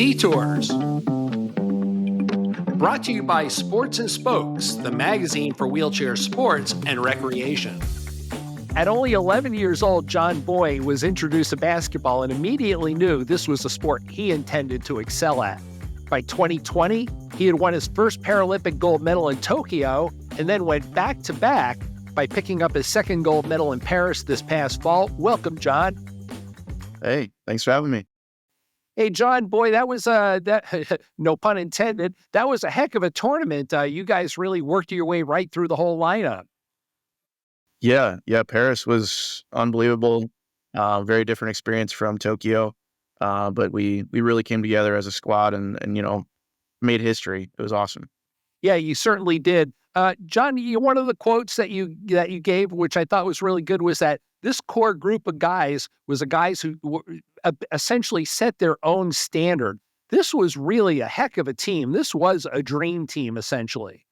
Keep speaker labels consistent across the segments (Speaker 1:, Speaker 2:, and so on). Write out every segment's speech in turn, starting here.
Speaker 1: Detours. Brought to you by Sports and Spokes, the magazine for wheelchair sports and recreation. At only 11 years old, John Boie was introduced to basketball and immediately knew this was a sport he intended to excel at. By 2020, he had won his first Paralympic gold medal in Tokyo and then went back-to-back by picking up his second gold medal in Paris this past fall. Welcome, John.
Speaker 2: Hey, thanks for having me.
Speaker 1: Hey, John Boie, that was no pun intended. That was a heck of a tournament. You guys really worked your way right through the whole lineup.
Speaker 2: Yeah, Paris was unbelievable. Very different experience from Tokyo, but we really came together as a squad and made history. It was awesome.
Speaker 1: Yeah, you certainly did. John, one of the quotes that you gave, which I thought was really good, was that this core group of guys was guys who essentially set their own standard. This was really a heck of a team. This was a dream team, essentially.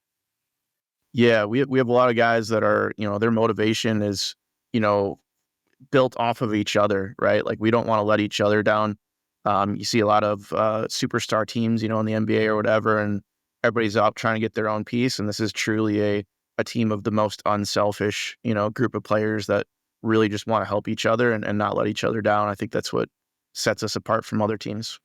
Speaker 2: Yeah, we have a lot of guys that are, their motivation is, built off of each other, right? Like we don't want to let each other down. You see a lot of superstar teams, in the NBA or whatever, and everybody's out trying to get their own piece. And this is truly a team of the most unselfish, group of players that really just want to help each other and not let each other down. I think that's what sets us apart from other teams.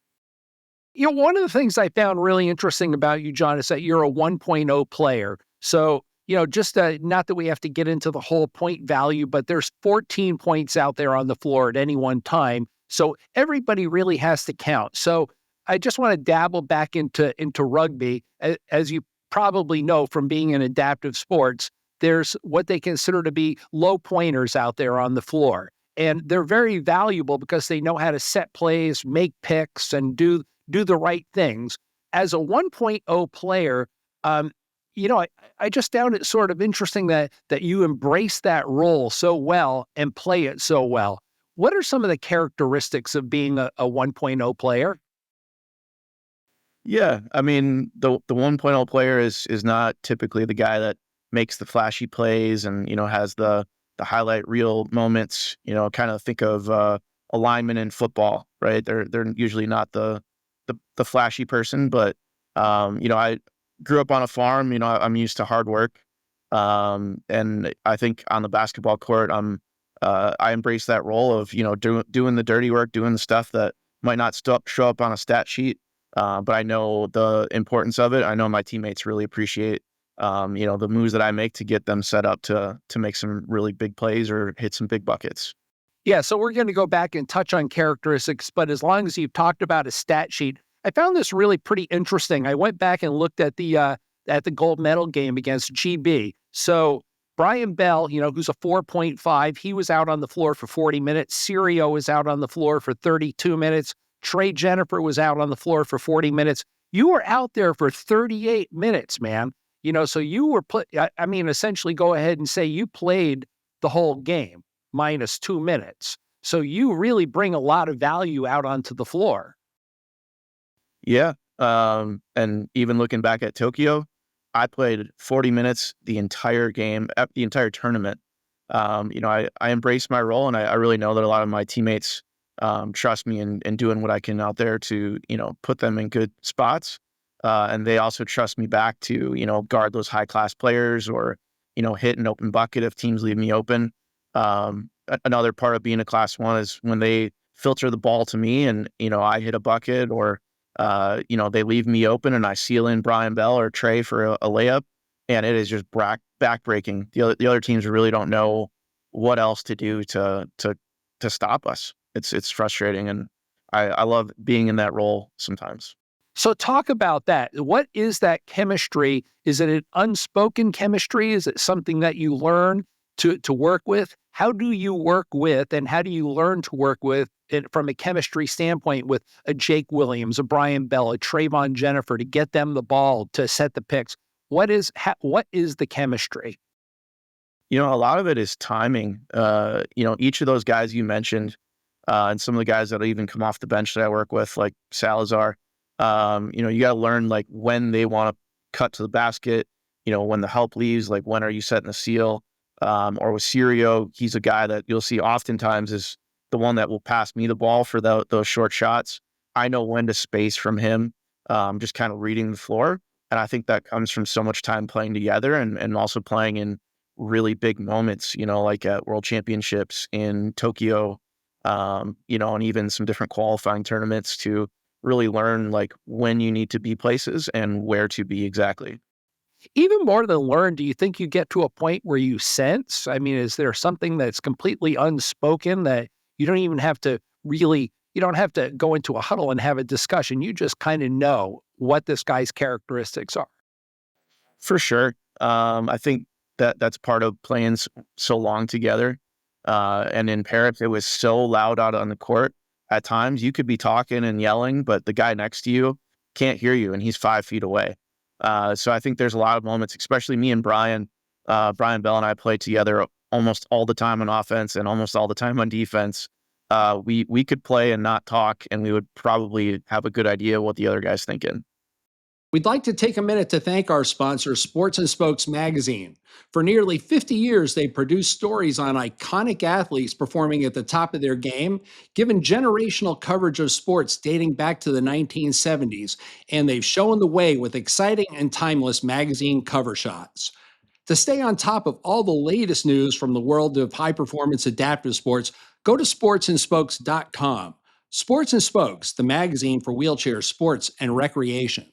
Speaker 1: One of the things I found really interesting about you, John, is that you're a 1.0 player. So, just not that we have to get into the whole point value, but there's 14 points out there on the floor at any one time. So everybody really has to count. So I just want to dabble back into rugby. As you probably know from being in adaptive sports, there's what they consider to be low pointers out there on the floor. And they're very valuable because they know how to set plays, make picks, and do the right things. As a 1.0 player, I just found it sort of interesting that you embrace that role so well and play it so well. What are some of the characteristics of being a 1.0 player?
Speaker 2: Yeah, I mean, the 1.0 player is not typically the guy that makes the flashy plays and, has the highlight reel moments, kind of think of a lineman in football, right? They're usually not the flashy person, but, I grew up on a farm, I'm used to hard work. And I think on the basketball court, I embrace that role of, doing the dirty work, doing the stuff that might not show up on a stat sheet. But I know the importance of it. I know my teammates really appreciate, the moves that I make to get them set up to make some really big plays or hit some big buckets.
Speaker 1: Yeah, so we're going to go back and touch on characteristics, but as long as you've talked about a stat sheet, I found this really pretty interesting. I went back and looked at the gold medal game against GB. So Brian Bell, who's a 4.5, he was out on the floor for 40 minutes. Sirio was out on the floor for 32 minutes. Trey Jennifer was out on the floor for 40 minutes. You were out there for 38 minutes, man. So you were essentially go ahead and say you played the whole game minus 2 minutes. So you really bring a lot of value out onto the floor.
Speaker 2: Yeah. And even looking back at Tokyo, I played 40 minutes the entire game, the entire tournament. I embrace my role, and I really know that a lot of my teammates trust me in doing what I can out there to, put them in good spots. And they also trust me back to, guard those high-class players or, hit an open bucket if teams leave me open. Another part of being a Class 1 is when they filter the ball to me and, I hit a bucket or, they leave me open and I seal in Brian Bell or Trey for a layup, and it is just backbreaking. The other teams really don't know what else to do to stop us. It's frustrating, and I love being in that role sometimes.
Speaker 1: So talk about that. What is that chemistry? Is it an unspoken chemistry? Is it something that you learn to work with? How do you work with, and how do you learn to work with it from a chemistry standpoint with a Jake Williams, a Brian Bell, a Trayvon Jennifer to get them the ball, to set the picks? What is the chemistry?
Speaker 2: A lot of it is timing. Each of those guys you mentioned, and some of the guys that even come off the bench that I work with, like Salazar, you got to learn like when they want to cut to the basket, when the help leaves, like when are you setting the seal? Or with Sirio, he's a guy that you'll see oftentimes is the one that will pass me the ball for those short shots. I know when to space from him, just kind of reading the floor. And I think that comes from so much time playing together and also playing in really big moments, like at World Championships in Tokyo, and even some different qualifying tournaments to really learn like when you need to be places and where to be exactly.
Speaker 1: Even more than learn, do you think you get to a point where you sense? I mean, is there something that's completely unspoken that you don't even have to really, you don't have to go into a huddle and have a discussion. You just kind of know what this guy's characteristics are.
Speaker 2: For sure. I think that's part of playing so long together. And in Paris, it was so loud out on the court. At times, you could be talking and yelling, but the guy next to you can't hear you, and he's 5 feet away. So I think there's a lot of moments, especially me and Brian. Brian Bell and I play together almost all the time on offense and almost all the time on defense. We could play and not talk, and we would probably have a good idea what the other guy's thinking.
Speaker 3: We'd like to take a minute to thank our sponsor, Sports and Spokes Magazine. For nearly 50 years, they've produced stories on iconic athletes performing at the top of their game, given generational coverage of sports dating back to the 1970s, and they've shown the way with exciting and timeless magazine cover shots. To stay on top of all the latest news from the world of high performance adaptive sports, go to sportsandspokes.com. Sports and Spokes, the magazine for wheelchair sports and recreation.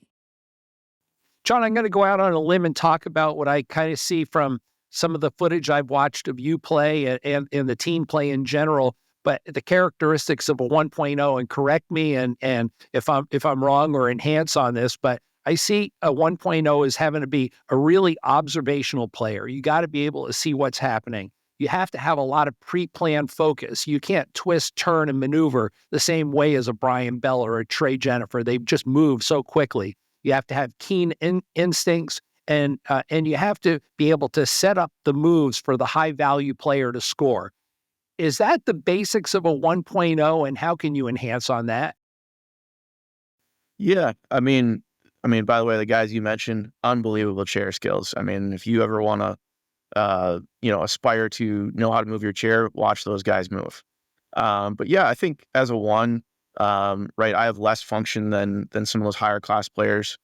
Speaker 1: John, I'm going to go out on a limb and talk about what I kind of see from some of the footage I've watched of you play and the team play in general, but the characteristics of a 1.0, and correct me and if I'm wrong or enhance on this, but I see a 1.0 as having to be a really observational player. You got to be able to see what's happening. You have to have a lot of pre-planned focus. You can't twist, turn, and maneuver the same way as a Brian Bell or a Trey Jennifer. They just move so quickly. You have to have keen instincts, and you have to be able to set up the moves for the high value player to score. Is that the basics of a 1.0, and how can you enhance on that?
Speaker 2: Yeah, by the way, the guys you mentioned, unbelievable chair skills. I mean, if you ever want to, aspire to know how to move your chair, watch those guys move. But yeah, I think as a one, right, I have less function than some of those higher class players.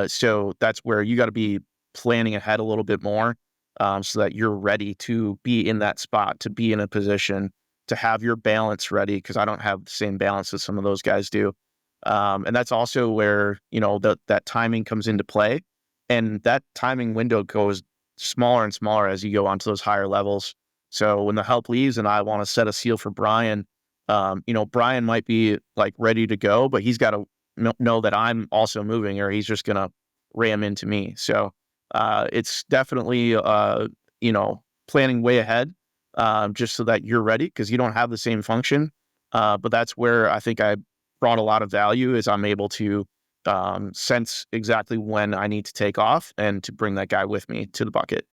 Speaker 2: So that's where you got to be planning ahead a little bit more, so that you're ready to be in that spot, to be in a position, to have your balance ready. Because I don't have the same balance as some of those guys do. And that's also where that timing comes into play, and that timing window goes smaller and smaller as you go onto those higher levels. So when the help leaves and I want to set a seal for Brian, Brian might be like ready to go, but he's got to know that I'm also moving, or he's just gonna ram into me. So it's definitely planning way ahead, just so that you're ready because you don't have the same function. But that's where I think I brought a lot of value is I'm able to sense exactly when I need to take off and to bring that guy with me to the bucket.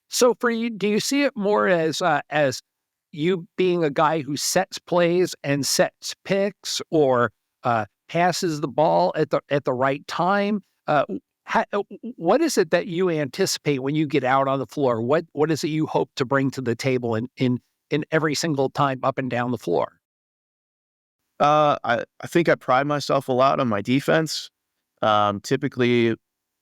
Speaker 1: So for you, do you see it more as you being a guy who sets plays and sets picks, or passes the ball at the right time? What is it that you anticipate when you get out on the floor? What is it you hope to bring to the table in every single time up and down the floor?
Speaker 2: I think I pride myself a lot on my defense. Typically,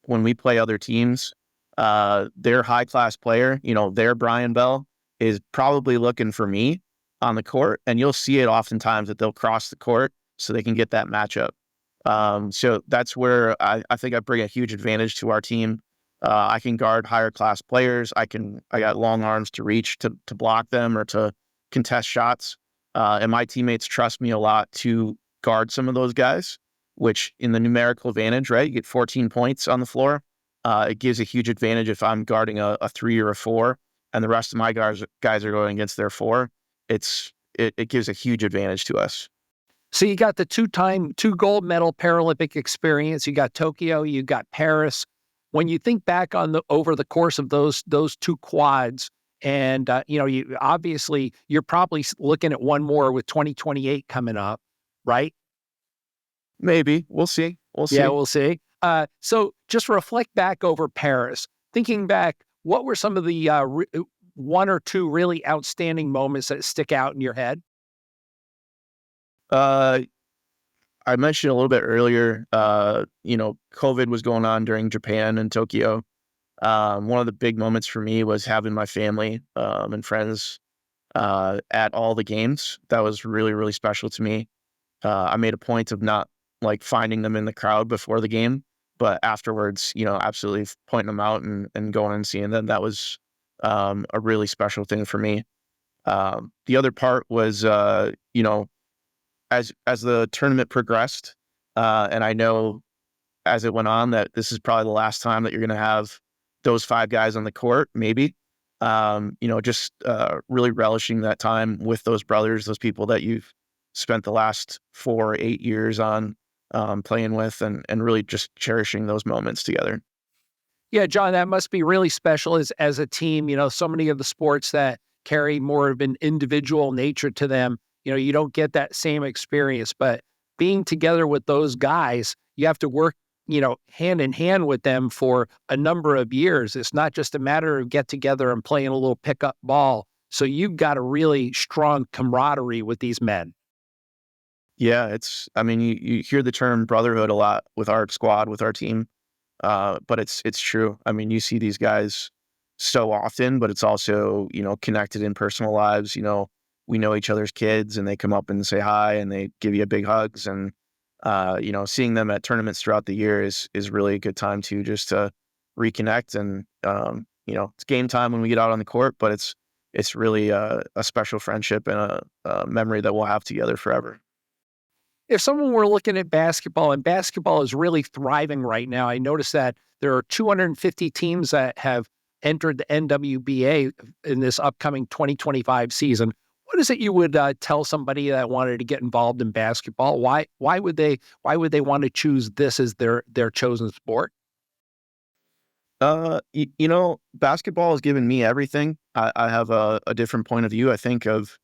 Speaker 2: when we play other teams, their high class player, their Brian Bell is probably looking for me on the court, and you'll see it oftentimes that they'll cross the court so they can get that matchup. So that's where I think I bring a huge advantage to our team. I can guard higher class players. I got long arms to reach to block them or to contest shots. And my teammates trust me a lot to guard some of those guys, which in the numerical advantage, right? You get 14 points on the floor. It gives a huge advantage if I'm guarding a 3 or a 4, and the rest of my guys are going against their 4. It gives a huge advantage to us.
Speaker 1: So you got the two gold medal Paralympic experience. You got Tokyo, you got Paris. When you think back on over the course of those two quads, and you obviously you're probably looking at one more with 2028 coming up, right?
Speaker 2: Maybe we'll see. We'll
Speaker 1: Yeah,
Speaker 2: see.
Speaker 1: we'll see. So just reflect back over Paris. Thinking back, what were some of the one or two really outstanding moments that stick out in your head?
Speaker 2: Uh, I mentioned a little bit earlier, COVID was going on during Japan and Tokyo. One of the big moments for me was having my family and friends at all the games. That was really, really special to me. I made a point of not like finding them in the crowd before the game, but afterwards, absolutely pointing them out and going and seeing them. That was a really special thing for me. The other part was, as the tournament progressed, and I know as it went on that this is probably the last time that you're going to have those 5 guys on the court, maybe. Just really relishing that time with those brothers, those people that you've spent the last 4 or 8 years on playing with, and really just cherishing those moments together.
Speaker 1: Yeah, John, that must be really special as a team. So many of the sports that carry more of an individual nature to them, you don't get that same experience. But being together with those guys, you have to work, hand in hand with them for a number of years. It's not just a matter of get together and playing a little pickup ball. So you've got a really strong camaraderie with these men.
Speaker 2: Yeah, you hear the term brotherhood a lot with our squad, with our team. But it's true. You see these guys so often, but it's also, connected in personal lives. We know each other's kids, and they come up and say hi, and they give you big hugs. And, seeing them at tournaments throughout the year is really a good time too, just to reconnect. And, it's game time when we get out on the court, but it's really a special friendship and a memory that we'll have together forever.
Speaker 1: If someone were looking at basketball, and basketball is really thriving right now, I noticed that there are 250 teams that have entered the NWBA in this upcoming 2025 season. What is it you would tell somebody that wanted to get involved in basketball? Why would they want to choose this as their chosen sport?
Speaker 2: Basketball has given me everything. I have a different point of view, I think, of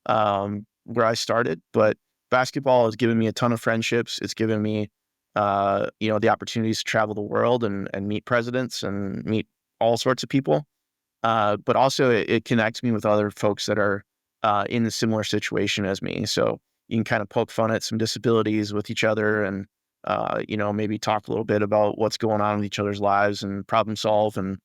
Speaker 2: where I started, but basketball has given me a ton of friendships. It's given me, the opportunities to travel the world and meet presidents and meet all sorts of people. But also it connects me with other folks that are in a similar situation as me. So you can kind of poke fun at some disabilities with each other, and maybe talk a little bit about what's going on with each other's lives and problem solve, and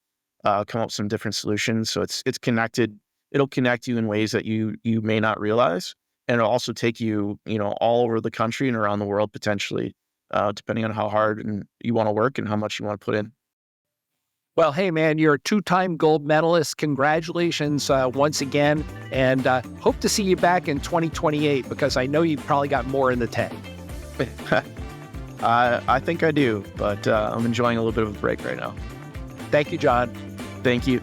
Speaker 2: come up with some different solutions. So it's connected. It'll connect you in ways that you may not realize. And it'll also take you, all over the country and around the world potentially, depending on how hard and you want to work and how much you want to put in.
Speaker 1: Well, hey, man, you're a 2-time gold medalist. Congratulations once again, and hope to see you back in 2028, because I know you've probably got more in the tank.
Speaker 2: I think I do, but I'm enjoying a little bit of a break right now.
Speaker 1: Thank you, John.
Speaker 2: Thank you.